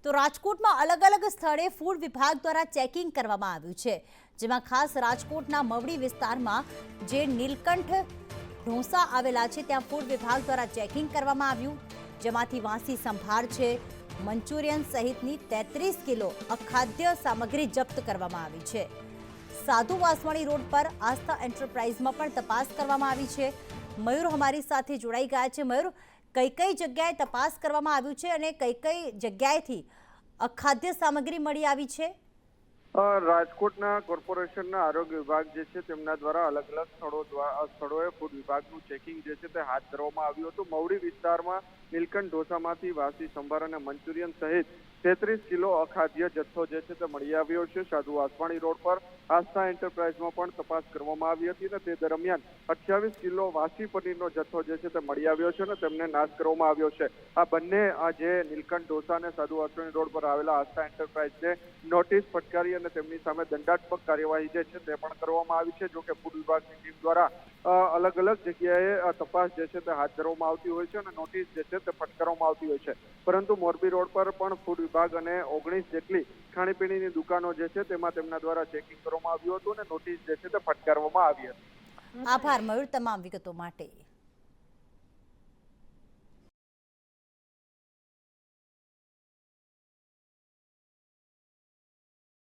તો રાજકોટમાં અલગ અલગ સ્થળે ફૂડ વિભાગ દ્વારા ચેકિંગ કરવામાં આવ્યું છે, જેમાં ખાસ રાજકોટના મવડી વિસ્તારમાં જે નીલકંઠ ઢોસા આવેલા છે ત્યાં ફૂડ વિભાગ દ્વારા ચેકિંગ કરવામાં આવ્યું, જેમાંથી વાસી સંભાર છે, મંચુરિયન સહિતની 33 કિલો અખાદ્ય સામગ્રી જપ્ત કરવામાં આવી છે। સાધુ વાસવાણી રોડ પર આસ્થા એન્ટરપ્રાઇઝમાં પણ તપાસ કરવામાં આવી છે। મયુર અમારી સાથે જોડાઈ ગયા છે। મયુર, કઈ કઈ જગ્યાએ તપાસ કરવામાં આવ્યું છે અને કઈ કઈ જગ્યાએથી અખાદ્ય સામગ્રી મળી આવી છે? રાજકોટના કોર્પોરેશનના આરોગ્ય વિભાગ જે છે તેમના દ્વારા અલગ અલગ સ્થળોએ ફૂડ વિભાગનું ચેકિંગ જે છે તે હાથ ધરવામાં આવ્યું હતું। મવડી વિસ્તારમાં નીલકંઠ ઢોસામાંથી વાસી સંભાર અને મંચુરિયન સહિત 33 કિલો અખાદ્ય જથ્થો જે છે તે મળી આવ્યો છે। સાધુ વાસવાણી રોડ પર આસ્થા એન્ટરપ્રાઇઝમાં પણ તપાસ કરવામાં આવી હતી અને તે દરમિયાન 28 કિલો વાસી પનીરનો જથ્થો જે છે તે મળી આવ્યો છે અને તેમને નાશ કરવામાં આવ્યો છે। આ બંને જે નીલકંઠ ઢોસા અને સાધુ વાસવાણી રોડ પર આવેલા આસ્થા એન્ટરપ્રાઇઝને નોટિસ ફટકારી અને તેમની સામે દંડાત્મક કાર્યવાહી જે છે તે પણ કરવામાં આવી છે। જો કે ફૂડ વિભાગની ટીમ દ્વારા અલગ અલગ જગ્યાએ તપાસ જે છે તે હાથ ધરવામાં આવતી હોય છે અને નોટિસ જે છે તે ફટકારવામાં આવતી હોય છે, પરંતુ મોરબી રોડ પર પણ ફૂડ વિભાગ અને 19 જેટલી ખાણીપીણીની દુકાનો જે છે તેમાં તેમના દ્વારા ચેકિંગ કરવામાં આવ્યું હતું અને નોટિસ જે છે તે ફટકારવામાં આવી હતી। આભાર મયુર તમામ વિગતો માટે।